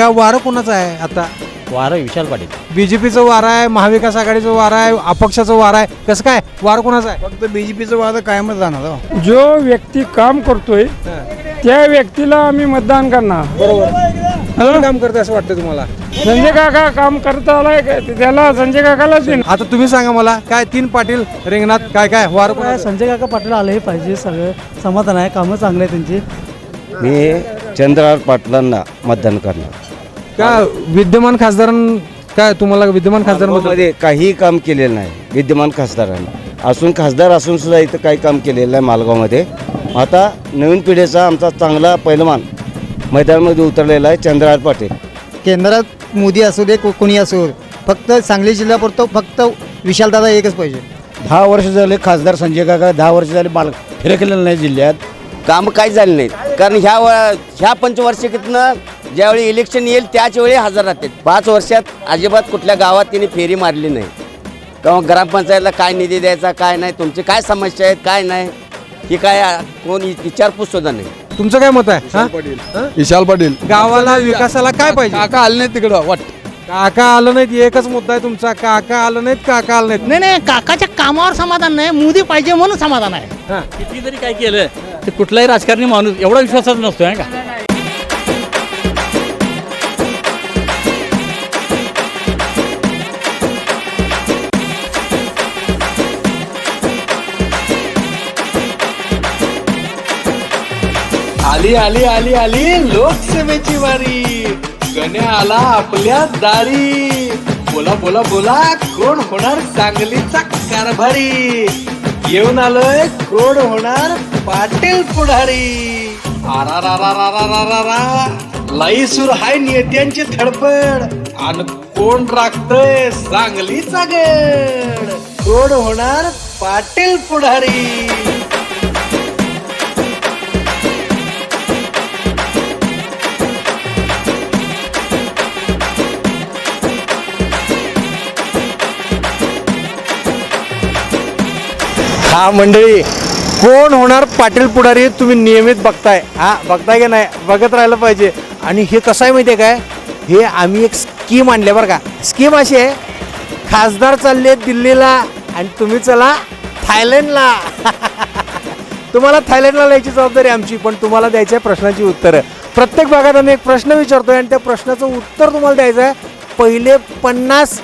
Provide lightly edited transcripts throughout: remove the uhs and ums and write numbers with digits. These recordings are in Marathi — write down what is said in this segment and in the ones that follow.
सांगा वारं कोणाचं आहे आता? वारं विशाल पाटील. बीजेपीचं वारं आहे, महाविकास आघाडीचं वारं आहे, अपक्षाचं वारं आहे, कसं काय वारं कोणाचं आहे? फक्त बीजेपीचं वाद कायमच राहणार. जो व्यक्ती काम करतोय त्या व्यक्तीला आम्ही मतदान करणार. कोण काम करते असं वाटतं तुम्हाला? संजय काका काम करता आलाय त्याला संजय काकालाच देणार. आता तुम्ही सांगा मला काय 3 पाटील रिंगणात काय काय वारं कोणाचं आहे? संजय काका पाटील आले पाहिजे, सगळं समाधान आहे, कामं चांगले आहे त्यांची. मी चंद्रहार पाटलांना मतदान करणार. का विद्यमान खासदारां काय तुम्हाला विद्यमान खासदारांमध्ये मध्ये काही काम केलेलं नाही विद्यमान खासदारांना. खासदार असून सुद्धा इथं काही काम केलेलं नाही मालगावमध्ये. आता नवीन पिढीचा आमचा चांगला पैलवान मैदानामध्ये उतरलेला आहे चंद्रहार पाटील. केंद्रात मोदी असू दे कोणी असू, फक्त सांगली जिल्ह्यापुरतं फक्त विशालदादा एकच पाहिजे. 10 वर्ष झाले खासदार संजय काका, 10 वर्ष झाले फिरकलेलं नाही जिल्ह्यात. काम काही झाले नाहीत कारण ह्या पंचवार्षिकीतनं ज्यावेळी इलेक्शन येईल त्याच वेळी हजर राहतात. 5 वर्षात अजिबात कुठल्या गावात त्यांनी फेरी मारली नाही किंवा ग्रामपंचायतला काय निधी द्यायचा काय नाही, तुमची काय समस्या आहेत काय नाही ही काय कोण विचारपूस सुद्धा नाही. तुमचं काय मत आहे? हा? विशाल पाटील गावाला विकासाला काय पाहिजे? काका आले नाही तिकडं वाट. काका आलं नाहीत एकच मुद्दा आहे तुमचा. काका आलं नाहीत, काका आलं नाहीत. नाही काकाच्या कामावर समाधान नाही, मोदी पाहिजे म्हणून समाधान आहे. किती जरी काय केलं तर कुठलाही राजकारणी माणूस एवढा विश्वासाचा नसतो आहे का. आली आली आली आली लोकसेवेची वारी. गण्या आला आपल्या दारी. बोला बोला बोला कोण होणार सांगलीचा कारभारी. येऊन आलोय कोण होणार पाटील पुढारी. आरा लाई सुर हाय नेत्यांची धडपड आणि कोण राखतय सांगलीचा गड. कोण होणार पाटील पुढारी. हा मंडळी, कोण होणार पाटील पुढारी तुम्ही नियमित बघताय. बघताय की नाही? बघत राहिलं पाहिजे. आणि हे कसं आहे माहिती आहे काय, हे आम्ही एक स्कीम आणले बरं का. स्कीम अशी आहे, खासदार चालले दिल्लीला आणि तुम्ही चला थायलंडला. तुम्हाला थायलंडला द्यायची जबाबदारी आमची, पण तुम्हाला द्यायची आहे प्रश्नांची उत्तरं. प्रत्येक भागात आम्ही एक प्रश्न विचारतोय आणि त्या प्रश्नाचं उत्तर तुम्हाला द्यायचं आहे. पहिले 50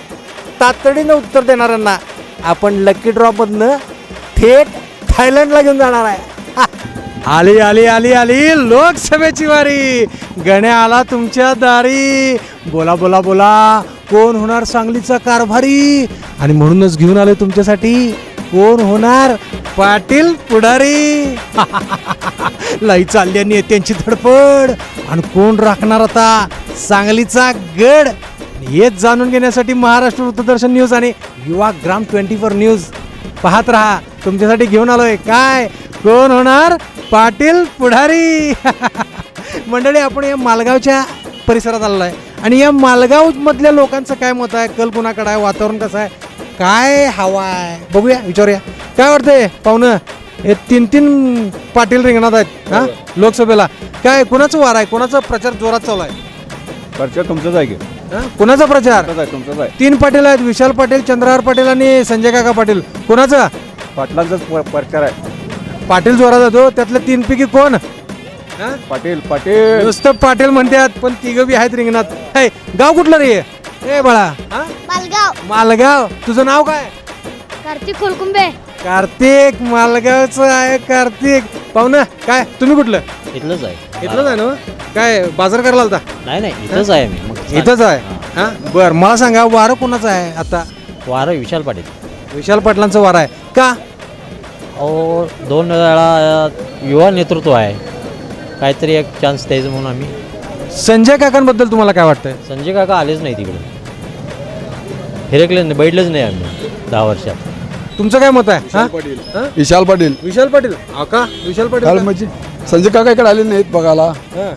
तातडीनं उत्तर देणाऱ्यांना आपण लकी ड्रॉपमधनं थेट थायलंडला घेऊन जाणार आहे. आली आली आली आली लोकसभेची वारी. गण्या आला तुमच्या दारी. बोला बोला बोला कोण होणार सांगलीचा कारभारी. आणि म्हणूनच घेऊन आले तुमच्यासाठी कोण होणार पाटील पुढारी. लाई चालली नेत्यांची धडपड आणि कोण राखणार आता सांगलीचा गड. हेच जाणून घेण्यासाठी महाराष्ट्र वृत्तदर्शन न्यूज आणि युवाग्राम 24 न्यूज पाहत राहा. तुमच्यासाठी घेऊन आलोय काय कोण होणार पाटील पुढारी. मंडळी, आपण या मालगावच्या परिसरात आलेलो आहे आणि या मालगाव मधल्या लोकांचं काय मत आहे, कल कुणाकडे आहे, वातावरण कसं आहे, काय हवा आहे बघूया, विचारूया. काय वाटतंय पाहुणं? हे 3 पाटील रिंगणात आहेत हा लोकसभेला. काय कुणाचं वार आहे, कुणाचा प्रचार जोरात चालू आहे? प्रचार तुमचाच आहे की? कुणाचा प्रचार? तुमचाच आहे. 3 पाटील आहेत, विशाल पाटील, चंद्रहार पाटील आणि संजय काका पाटील. कुणाचा? पाटलांचाच प्रचार आहे. पाटील जोरात जातो. त्यातल्या 3 पैकी कोण? पाटील पाटील नुसतं पाटील म्हणतात, पण तिघं बी आहेत रिंगणात. हे गाव कुठलं रे? ए बाळा, मालगाव. तुझं नाव काय? कार्तिक कुलकुंबे. कार्तिक. मालगावचं आहे कार्तिक. पाहुणं काय तुम्ही कुठलं? इथलंच आहे. इथलंच आहे ना? काय बाजार करायला आलता? नाही इथंच आहे मी. मग इथंच आहे. हा बर, मला सांगा वारं कोणाचं आहे आता? वारं विशाल पाटील. विशाल पाटलांचं वारं आहे का? अहो 2 वेळा युवा नेतृत्व आहे, काहीतरी एक चान्स द्यायचं म्हणून आम्ही. संजय काकांबद्दल तुम्हाला काय वाटतंय? संजय काका आलेच नाही तिकडे, फिरकलेच नाही, बैठलेच नाही आम्ही 10 वर्षात. तुमचं काय मत आहे? विशाल पाटील. विशाल पाटील का? विशाल पाटील म्हणजे संजय काका इकडे आले नाहीत बघायला.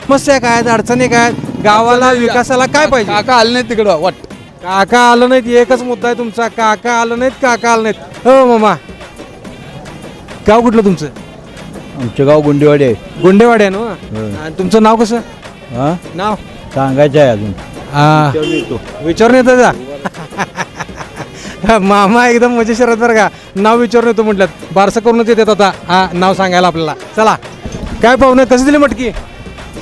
समस्या काय आहेत, अडचणी काय आहेत, गावाला विकासाला काय पाहिजे? काका आले नाहीत तिकडं वाट. काका आलं नाहीत एकच मुद्दा आहे तुमचा. काका आलं नाहीत, काका आलं नाहीत. हो मामा, गाव कुठलं तुमचं? आमचं गाव गुंडेवाडी आहे. गुंडेवाडी आहे ना? आणि तुमचं नाव कसं? नाव सांगायचं आहे अजून विचारून येतो जा मामा एकदम मजेशीर आहेत बरं का. नाव विचारून येतो म्हटलं बारसं करूनच येतात आता हा नाव सांगायला आपल्याला. चला काय पाहुणे कशी दिली मटकी?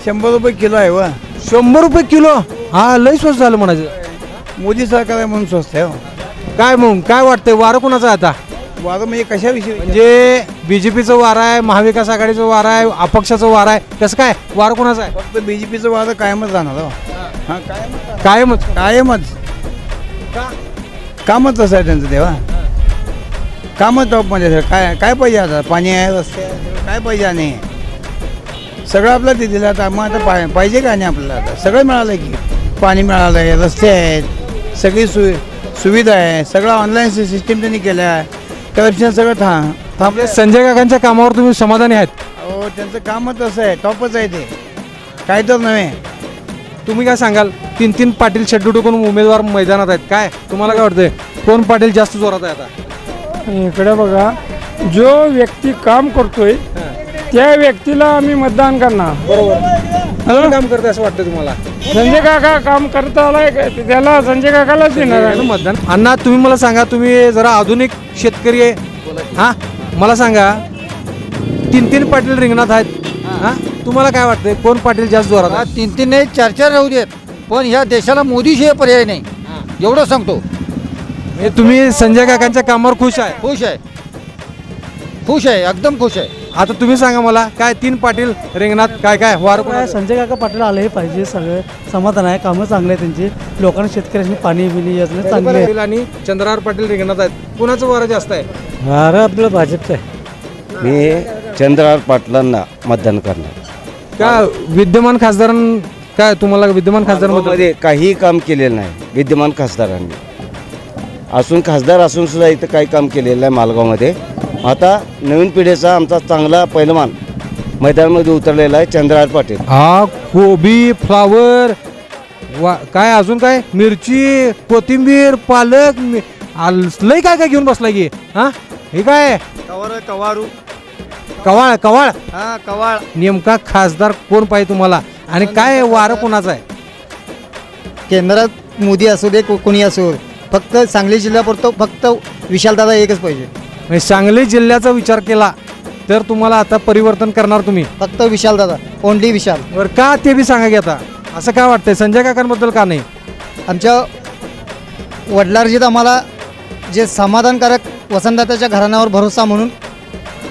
100 रुपये किलो आहे व 100 रुपये किलो. हा लई स्वस्त झालं म्हणायचं. मोदी सरकार आहे म्हणून स्वस्त आहे हो. काय मग काय वाटतंय वारं कोणाचं आहे आता? वारं म्हणजे कशाविषयी म्हणजे बीजेपीचं वारं आहे, महाविकास आघाडीचं वारं आहे, अपक्षाचं वारं आहे, कसं काय वारं कोणाचं आहे? फक्त बीजेपीचं वारं कायमच राहणार हो. हां कायमच. कायमच कामच तसं आहे त्यांचं तेव्हा. कामच टॉपमध्ये आहे. काय काय पाहिजे आता? पाणी आहे, रस्ते आहे, काय पाहिजे? आणि सगळं आपलं ते दिलं आता. मग आता पाहिजे का नाही आपल्याला? आता सगळं मिळालं की पाणी मिळालं आहे, रस्ते आहेत, सगळी सुविधा आहे, सगळं ऑनलाईन सिस्टीम त्यांनी केलं आहे. करप्शन सगळं थांबलं. संजय काकांच्या कामावर तुम्ही समाधानी आहेत? हो त्यांचं कामच तसं आहे, टॉपच आहे ते, काय तर नव्हे. तुम्ही काय सांगाल? 3 पाटील शेड्यूल करून उमेदवार मैदानात आहेत, काय तुम्हाला काय वाटतंय कोण पाटील जास्त जोरात आहे आता? इकडे बघा, जो व्यक्ती काम करतोय त्या व्यक्तीला आम्ही मतदान करणार. कोण काम करते असं वाटतं तुम्हाला? संजय काका काम करता आलाय त्याला संजय काकालाच देणार आहे. मतदान. अण्णा तुम्ही मला सांगा, तुम्ही जरा आधुनिक शेतकरी आहे हा, मला सांगा 3 पाटील रिंगणात आहेत हा, तुम्हाला काय वाटतंय कोण पाटील जास्त जोरात आहे? 3 नाही 4 राहू देत, पण ह्या देशाला मोदीशिवाय पर्याय नाही, एवढं सांगतो. म्हणजे तुम्ही संजय काकांच्या कामावर खुश आहे? खुश आहे, खुश आहे, एकदम खुश आहे. आता तुम्ही सांगा मला काय 3 पाटील रिंगणात काय काय वार काय संजय काका पाटील आले पाहिजे, सगळे समाधान आहे, कामं चांगले आहे त्यांची, लोकांना शेतकऱ्यांनी पाणी बिणी योजना चांगली आहे. आणि चंद्रहार पाटील रिंगणात आहेत, कुणाचं वारं जास्त आहे? वारं आपलं भाजपचं आहे. मी चंद्रहार पाटलांना मतदान करणार. का विद्यमान खासदार काय तुम्हाला विद्यमान खासदार मध्ये काही काम केलेलं नाही विद्यमान खासदारांनी. खासदार असून सुद्धा इथं काही काम केलेलं आहे मालगावमध्ये. आता नवीन पिढीचा आमचा चांगला पैलवान मैदानामध्ये उतरलेला आहे चंद्रहार पाटील. हा कोबी फ्लावर काय अजून काय मिरची कोथिंबीर पालक लय काय काय घेऊन बसलाय की हा, हे काय कवाळ कवाळ हा कवाळ. नेमका खासदार कोण पाहिजे तुम्हाला आणि काय वारं कोणाचं आहे? केंद्रात मोदी असू दे कोणी असू, फक्त सांगली जिल्ह्यापुरतं फक्त विशालदादा एकच पाहिजे. म्हणजे सांगली जिल्ह्याचा विचार केला तर तुम्हाला आता परिवर्तन करणार तुम्ही? फक्त विशालदादा, ओनली विशाल. बरं का ते बी सांगा की आता असं काय वाटतंय संजय काकांबद्दल का नाही? आमच्या वडिलार्जित आम्हाला जे समाधानकारक वसंतदादाच्या घराण्यावर भरोसा म्हणून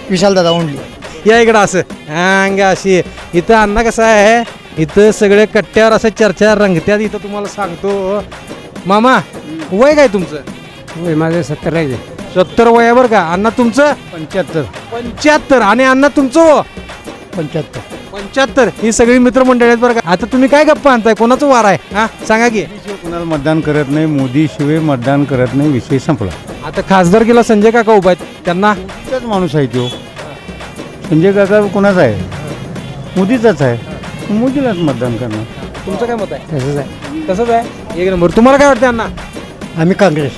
विशालदादा ओनली. या इकडं असं अंग अशी इथं अण्णा कसं आहे, इथं सगळे कट्ट्यावर असं चर्चा रंगत्यात. इथं तुम्हाला सांगतो मामा वय काय तुमचं? माझे 70 आहे. 70 वय आहे बरं का. अण्णा तुमचं? 75 आणि अण्णा तुमचं? 75. ही सगळी मित्रमंडळी आहेत बरं का. आता तुम्ही काय गप्पा आणताय, कोणाचं वार आहे हा सांगा की? कुणाला मतदान करत नाही, मोदीशिवाय मतदान करत नाही, विषय संपला. आता खासदारकीला संजय काका उभा आहेत, त्यांना मोदीचाच माणूस आहे तो. संजय काका कुणाचा आहे? मोदीचाच आहे, मोदीलाच मतदान करणार. तुमचं काय मत आहे? तसंच आहे. एक नंबर. तुम्हाला काय वाटतं अण्णा? आम्ही काँग्रेस.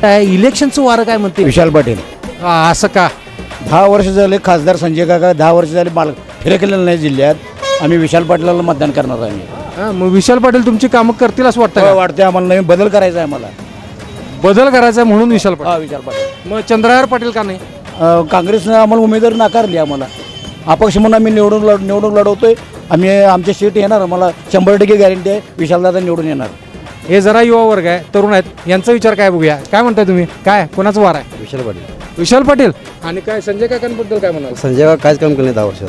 काय इलेक्शनचं वारं काय म्हणते? विशाल पाटील. असं का? 10 वर्ष झाले खासदार संजय काका, 10 वर्ष झाले फिरकलेलं नाही जिल्ह्यात. आम्ही विशाल पाटलाला मतदान करणार आहे. हा, मग विशाल पाटील तुमची कामं करतील असं वाटतं का? वाटते आम्हाला नवीन बदल करायचा आहे. आम्हाला बदल करायचा आहे म्हणून विशाल पाटील. विशाल पाटील. मग चंद्रहार पाटील का नाही? काँग्रेसनं आम्हाला उमेदवारी नाकारली. आम्हाला अपक्ष म्हणून आम्ही निवडून लढवतोय. आम्ही आमचे सीट येणार, आम्हाला 100% गॅरंटी आहे विशालदादा निवडून येणार. हे जरा युवा वर्ग आहे, तरुण आहेत, यांचा विचार काय बघूया. काय म्हणताय तुम्ही? काय कोणाचं वार आहे? विशाल पाटील. विशाल पाटील. आणि काय संजय काकांबद्दल काय म्हणाल? संजय काका काहीच काम केलं नाही 10 वर्षात.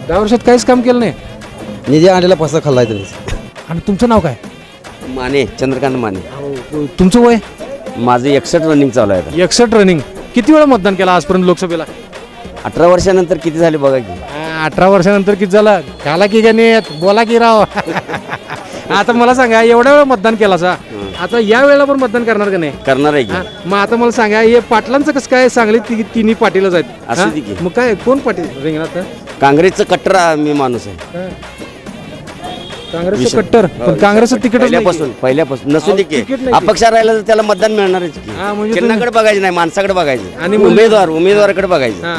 10 वर्षात काहीच काम केलं नाही. निधी आणलेला पैसा खाल्लाय त्यांनी. आणि तुमचं नाव काय? माने, चंद्रकांत माने. तुमचं वय? माझं 61 रनिंग चालू आहे आता. 61 रनिंग. किती वेळा मतदान केलं आजपर्यंत लोकसभेला? 18 वर्षानंतर किती झाले बघा की. 18 वर्षानंतर किती झालं? घाला की गणित, बोला की राव. आता मला सांगा, एवढ्या वेळा मतदान केला सा, आता या वेळेला पण मतदान करणार का नाही? करणार आहे की. हा, मग आता मला सांगा, हे पाटलांचं कसं काय? सांगली तिन्ही पाटीलच आहेत. असू दे की. मग काय कोण पाटील रिंगणात? काँग्रेसचं कट्टर मी माणूस आहे. काँग्रेसचं कट्टर, पण काँग्रेसचं तिकीट पहिल्यापासून नसून दे की. तिकीट नाही. अपक्ष राहिला तर त्याला मतदान मिळणारच की. हा, म्हणजे चिन्हाकडे बघायचं नाही, माणसाकडे बघायचं. आणि उमेदवाराकडे बघायचं.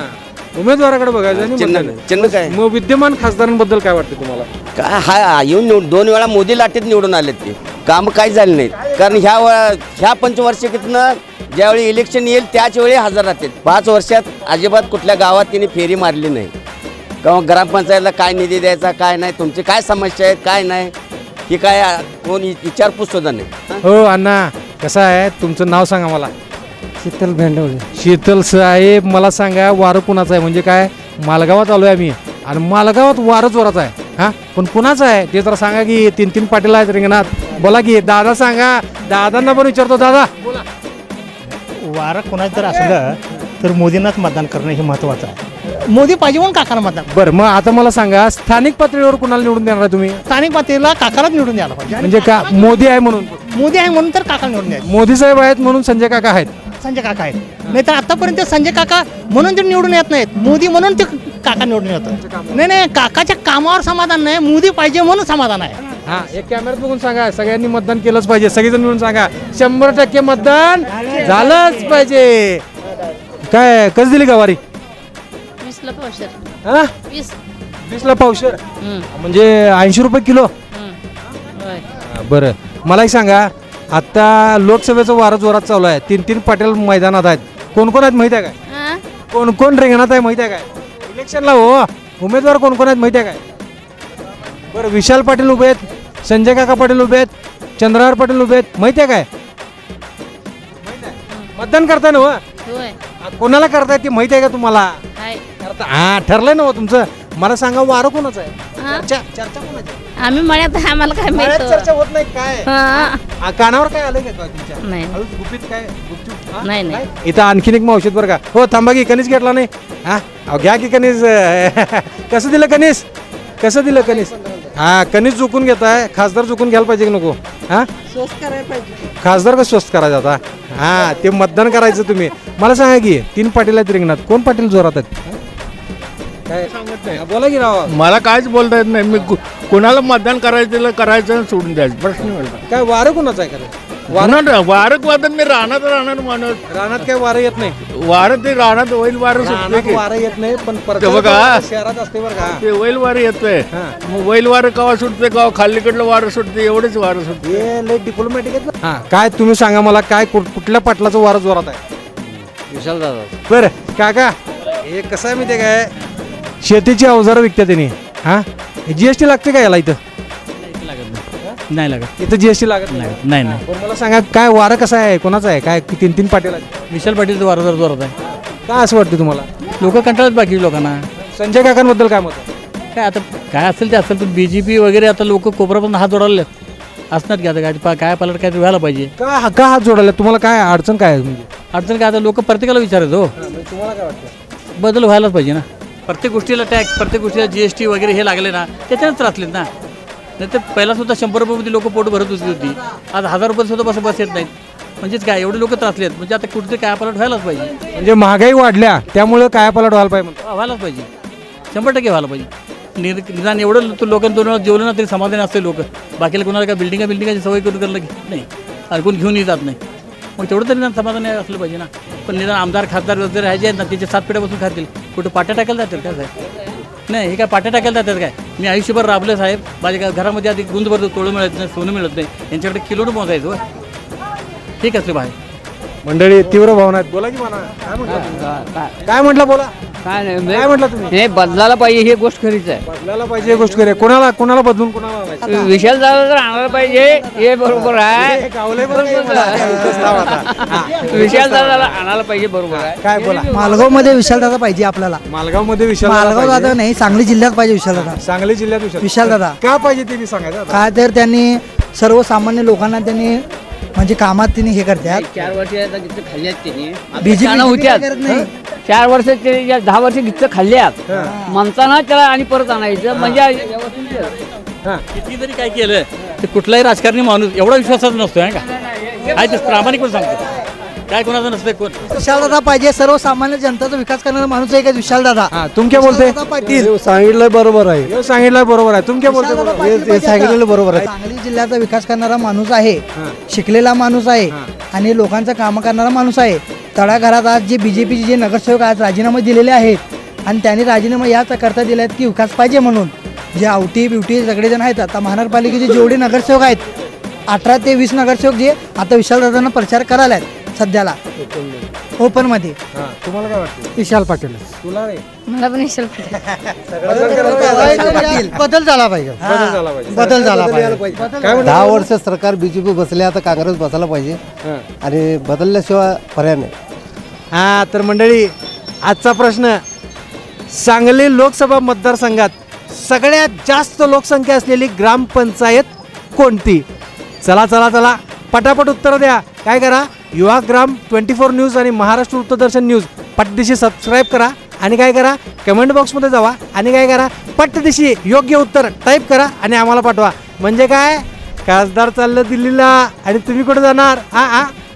उमेदवाराकडे बघायचं आणि चिन्ह मतदान. चिन्ह काय मग विद्यमान खासदारांबद्दल काय वाटतं तुम्हाला? काय हा येऊन 2 वेळा मोदी लाटेत निवडून आलेत ते कामं काही झाली नाहीत कारण ह्या पंचवार्षिकीतनं ज्यावेळी इलेक्शन येईल त्याच वेळी हजर राहतात 5 वर्षात अजिबात कुठल्या गावात त्यांनी फेरी मारली नाही किंवा ग्रामपंचायतला काय निधी द्यायचा काय नाही तुमची काय समस्या आहेत काय नाही ही काय कोण विचारपूस सुद्धा नाही. हो अण्णा कसं आहे तुमचं नाव सांगा मला. शीतल भेंडवळे. शीतल साहेब मला सांगा वारं कुणाचं आहे म्हणजे काय मालगावात आलोय आम्ही आणि मालगावात वारं जोराचं आहे हा पण कुणाचं आहे ते जरा सांगा की 3 पाटील आहेत रिंगणात बोला की दादा सांगा दादांना पण विचारतो दादा बोला. वारं कोणाचं जर असलं तर मोदींनाच मतदान करणं हे महत्त्वाचं आहे. मोदी पाहिजे म्हणून काकाला मतदान. बरं मग आता मला सांगा स्थानिक पातळीवर कुणाला निवडून देणार आहे तुम्ही स्थानिक पातळीला काकालाच निवडून द्यायला पाहिजे. म्हणजे का मोदी आहे म्हणून मोदी आहे म्हणून तर काकाला निवडून द्यायचं. मोदी साहेब आहेत म्हणून संजय काका आहेत. संजय काका आहेत नाही तर आतापर्यंत संजय काका म्हणून ते निवडून येत नाहीत मोदी म्हणून ते काका निवडून येतात. नाही काकाच्या कामावर समाधान नाही मोदी पाहिजे म्हणून समाधान आहे. हा एक कॅमेऱ्यात बघून सांगा सगळ्यांनी मतदान केलंच पाहिजे सगळेजण मिळून सांगा 100% मतदान झालंच पाहिजे. काय कसं दिली गवारी 20ला पावशेर. हा 20ला पावशेर म्हणजे 80 रुपये किलो. बरं मला एक सांगा आता लोकसभेचं वारं जोरात चालू आहे 3 पाटील मैदानात आहेत कोण कोण आहेत माहिती आहे काय कोण कोण रिंगणात आहे माहिती आहे काय इलेक्शनला हो उमेदवार कोण कोण आहेत माहिती आहे काय बरं विशाल पाटील उभे आहेत संजय काका पाटील उभे आहेत चंद्रहार पाटील उभे आहेत माहिती आहे काय मतदान करताय ना हो होय कोणाला करताय ते माहिती आहे का तुम्हाला हाय. हा ठरलंय ना हो तुमचं मला सांगा वारं कोणाचं आहे हा? चर्चा कोणाची आहे? आम्ही मळ्यात आहे, आम्हाला काय मळ्यात माहित. चर्चा होत नाही काय हा. कानावर काय आलंय का तुमच्या नाही हळूच गुपित काय गुपचूप हा? नाही, नाही. इथं आणखीन एक मावशीत बरं का हो थांबा की कणीस घेतला नाही हा अहो, घ्या की कणीस कसं दिलं कणीस कसं दिलं कणीस हा कणीस चुकून घेताय खासदार चुकून घ्यायला पाहिजे की नको हा खासदार कसं स्वस्त करायचं आता हा ते मतदान करायचं तुम्ही मला सांगा की 3 पाटील आहेत रिंगणात कोण पाटील जोरात आहेत काय सांगत नाही बोला की राव मला काहीच बोलता येत नाही मी कोणाला मतदान करायचं करायचं सोडून द्यायचं प्रश्न मिळतो. काय वारं कोणाचं आहे खरं वारक वादन मी राहणार माणूस रानात काय वारं येत नाही वारं ते राहणार होईल वारं रानात सुटलं की. वारं येत नाही पण ते बघा. शहरात असते बरं का ते वैल वारं येतंय हा. मग वैल वारं कवा सुटते कवा खाल्लीकडलं वारं सुटते एवढंच वारं सुटते. हे लय डिप्लोमॅटिक आहेत ना. हा काय तुम्ही सांगा मला काय कुठल्या पाटलाचं वारं जोरात आहे विशाल दादा बरं काका हे कसं आहे माहिती आहे काय शेतीची अवजारं विकतात त्यांनी हा जीएसटी लागते का याला इथं नाही लागत इथं जीएसटी लागत नाही नाही नाही पण मला सांगा काय वारं कसं आहे कोणाचं आहे काय 3 पाटील आहेत विशाल पाटीलचं वारं जर जोरात आहे काय असं वाटतं तुम्हाला लोक कंटाळत बाकी लोकांना संजय काकांबद्दल काय मत आहे काय आता काय असेल ते असेल पण BJP वगैरे आता लोक कोपरापासून हात जोडायला असणार की आता काय पालट काय व्हायला पाहिजे का हात जोडायला तुम्हाला काय अडचण काय आहे म्हणजे अडचण काय आता लोक प्रत्येकाला विचारत हो तुम्हाला काय वाटतं बदल व्हायलाच पाहिजे ना प्रत्येक गोष्टीला टॅक्स प्रत्येक गोष्टीला GST वगैरे हे लागले ना त्याच्यानंच त्रासलेत ना नाही तर पहिला सुद्धा 100 रुपयामध्ये लोक पोट भरत होती आज 1000 रुपये सुद्धा बस येत नाहीत म्हणजेच काय एवढे लोक त्रासलेत म्हणजे आता कुठेतरी काय पालट व्हायलाच पाहिजे म्हणजे महागाई वाढल्या त्यामुळे काय पलट व्हायला पाहिजे म्हणतो. व्हायलाच पाहिजे 100% व्हायला पाहिजे निदान एवढं लोकांना 2 वेळा जेवलं ना तरी समाधान असते लोक बाकीला कोणाला काय बिल्डिंगाची सवय करून करायला घेत नाही आणि कोण घेऊन जात नाही मग तेवढं तरी निदान समाधान असलं पाहिजे ना पण निदान आमदार खासदार वगैरे राहायचे आहेत ना त्याचे 7 पिढ्या बसून खातील कुठं पाट्या टाकायला जातात काय साहेब नाही हे काय पाट्या टाकायला जातात काय मी आयुष्यभर राबले साहेब माझ्या घरामध्ये आधी गुंज भरतो तोळं मिळत नाही सोनं मिळत नाही यांच्याकडे किलोनं मोजायचं ठीक असले बाहेर मंडळी तीव्र भावना आहेत बोला की म्हणा काय म्हटलं काय म्हटलं बोला काय काय म्हटलं तुम्ही हे बदलायला पाहिजे ही गोष्ट खरीच आहे बदलायला पाहिजे गोष्ट करे कोणाला बदलून कोणाला आणायचं? विशाल दादा जर आणायला पाहिजे हे बरोबर आहे हे गावलंय बरं का हे मला. इथंच थांब आता. हा. विशाल दादाला आणायला पाहिजे बरोबर आहे काय बोला मालगाव मध्ये विशाल दादा पाहिजे आपल्याला मालगाव मध्ये विशाल मालगाव दादा नाही सांगली जिल्ह्यात पाहिजे विशाल दादा सांगली जिल्ह्यात विशाल दादा. का पाहिजे ते मी सांगायचं आता. काय तर त्यांनी सर्वसामान्य लोकांना त्यांनी म्हणजे कामात त्यांनी हे करतात 4 वर्ष गिच्च खाल्ल्यात त्यांनी BJP होत्या करत नाही. 4 वर्ष ते 10 वर्ष गिच्च खाल्ल्यात म्हणताना त्याला आणि परत आणायचं म्हणजे हा. किती जरी काय केलं ते कुठलाही राजकारणी माणूस एवढा विश्वासाचा नसतो आहे का आहे ते प्रामाणिकपणे सांगतो काय कोणाचं नसतं कोण विशाल दादा पाहिजे सर्वसामान्य जनताचा विकास करणारा माणूस आहे का विशाल दादा हा तुम क्या बोलते पाटील सांगितलं बरोबर आहे हे सांगितलं बरोबर आहे तुम क्या बोलते सांगितलेलं बरोबर आहे सांगली जिल्ह्याचा विकास करणारा माणूस आहे शिकलेला माणूस आहे आणि लोकांचं काम करणारा माणूस आहे तळागाळात आज जे BJPचे जे नगरसेवक आज राजीनामे दिलेले आहेत आणि त्यांनी राजीनामा याचा करता दिला आहेत की विकास पाहिजे म्हणून. जे आवटी बिवटी सगळेजण आहेत आता महानगरपालिकेचे जेवढे नगरसेवक आहेत 18 ते 20 नगरसेवक जे आता विशालदादांना प्रचार करायला आहेत सध्याला ओपनमध्ये. तुम्हाला काय वाटतं? विशाल पाटील. तुला रे मला पण विशाल बदल झाला पाहिजे. बदल झाला पाहिजे. काय 10 वर्ष सरकार बीजेपी बसले, आता काँग्रेस बसायला पाहिजे आणि बदलल्याशिवाय पर्याय नाही. हा तर मंडळी, आजचा प्रश्न, सांगली लोकसभा मतदारसंघात सगळ्यात जास्त लोकसंख्या असलेली ग्रामपंचायत कोणती? चला चला चला पटापट उत्तर द्या. काय करा, युवाग्राम 24 न्यूज आणि महाराष्ट्र वृत्तदर्शन न्यूज पटदिशी सबस्क्राईब करा आणि काय करा, कमेंट बॉक्समध्ये जावा आणि काय करा, पटदिशी योग्य उत्तर टाईप करा आणि आम्हाला पाठवा. म्हणजे काय, खासदार चाललं दिल्लीला आणि तुम्ही कुठं जाणार?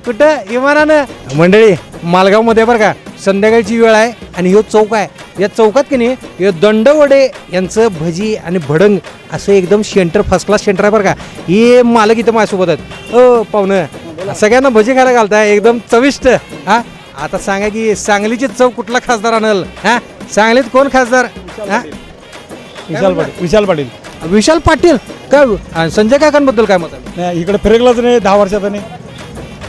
कुठं? विमानानं. मंडळी, मालगावमध्ये बरं का संध्याकाळची वेळ आहे आणि ह्यो चौक आहे. या चौकात की नाही हे दंडवडे यांचं भजी आणि भडंग असं एकदम सेंटर, फर्स्ट क्लास सेंटर आहे बरं का. हे मालक इथं माझ्यासोबत आहेत. पाहुणं, सगळ्यांना भजी खायला घालताय, एकदम चविष्ट. आता सांगा की सांगलीची चव कुठला खासदार आणल? सांगलीत कोण खासदार? विशाल पाटील. विशाल पाटील. विशाल पाटील. काय संजय काकांबद्दल काय मत आहे? नाही, इकडे फिरकलाच नाही 10 वर्षात. नाही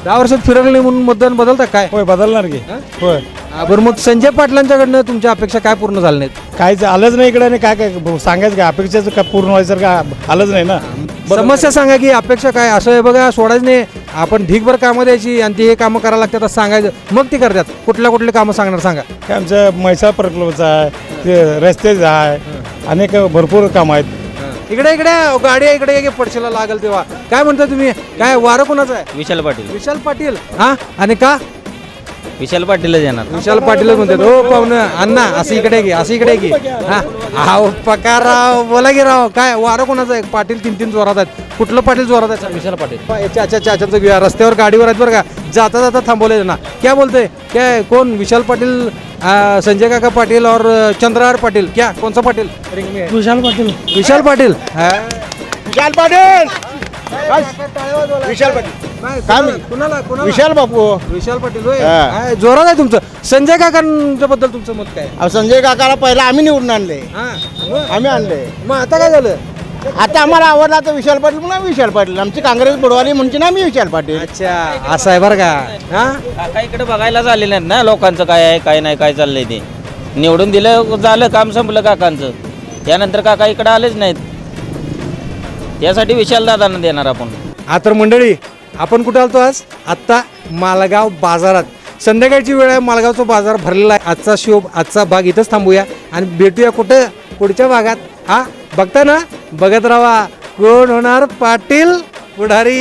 10 वर्षात फिरकले नाही म्हणून मतदान बदलतात काय? होय, बदलणार की. होय, बरं, मग संजय पाटलांच्याकडनं तुमच्या अपेक्षा काय पूर्ण झाल्या नाहीत? काहीच आलंच नाही इकडे. आणि काय काय सांगायचं काय, अपेक्षाचं काय पूर्ण व्हायचं का आलंच नाही ना. समस्या सांगा की अपेक्षा काय? असं आहे बघा, सोडायचं नाही, आपण ढीकभर कामं द्यायची आणि ते हे कामं करायला लागतात असं सांगायचं, मग ते करतात. कुठले कामं सांगणार सांगा? काय आमचं म्हैसाळ प्रकल्पचं आहे, ते रस्तेचं आहे, अनेक भरपूर कामं आहेत. इकडे गाडी इकडे पडशीला लागल तेव्हा. काय म्हणता तुम्ही? काय वारं कोणाचं आहे? विशाल पाटील. विशाल पाटील. आणि का विशाल पाटीलच येणार. विशाल पाटीलच म्हणतात. हो पाहुणं, अण्णा असं इकडे घे, असं इकडे घे. पकाराव बोला की राव, काय वारं कोणाचं आहे? पाटील 3 जोरात आहेत. कुठलं पाटील जोरात आहे? विशाल पाटील. चाचांचं घेऊया, रस्त्यावर गाडीवर आहेत बरं का, जाता जाता थांबवले ना. क्या बोलते? काय कोण? विशाल पाटील, संजय काका पाटील और चंद्रहार पाटील? क्या कौन सा पाटील? विशाल पाटील. विशाल पाटील. विशाल पाटील. विशाल पाटील. कुणाला? विशाल बापू. विशाल पाटील होय. काय जोरात आहे तुमचं. संजय काकांच्या बद्दल तुमचं मत काय? संजय काकाला पहिला आम्ही निवडून आणले. आम्ही आणले. मग आता काय झालं? आता आम्हाला आवडला तर विशाल पाटील पुन्हा विशाल पाटील. आमची काँग्रेस बुडवाली म्हणजे ना मी विशाल पाटील. अच्छा, असं आहे बरं का. काका इकडे बघायलाच आलेले आहेत ना, लोकांचं काय आहे काय नाही, काय चाललंय ते. निवडून दिलं, झालं, काम संपलं काकांचं. त्यानंतर काका इकडे आलेच नाहीत. त्यासाठी विशाल दादांना देणार आपण. तर मंडळी, आपण कुठे आलतो आज? आत्ता मालगाव बाजारात. संध्याकाळची वेळ आहे, मालगावचा बाजार भरलेला आहे. आजचा शो, आजचा भाग इथंच थांबूया आणि भेटूया कुठं? पुढच्या भागात. बघता ना, बघत राहा कोण होणार पाटील पुढारी.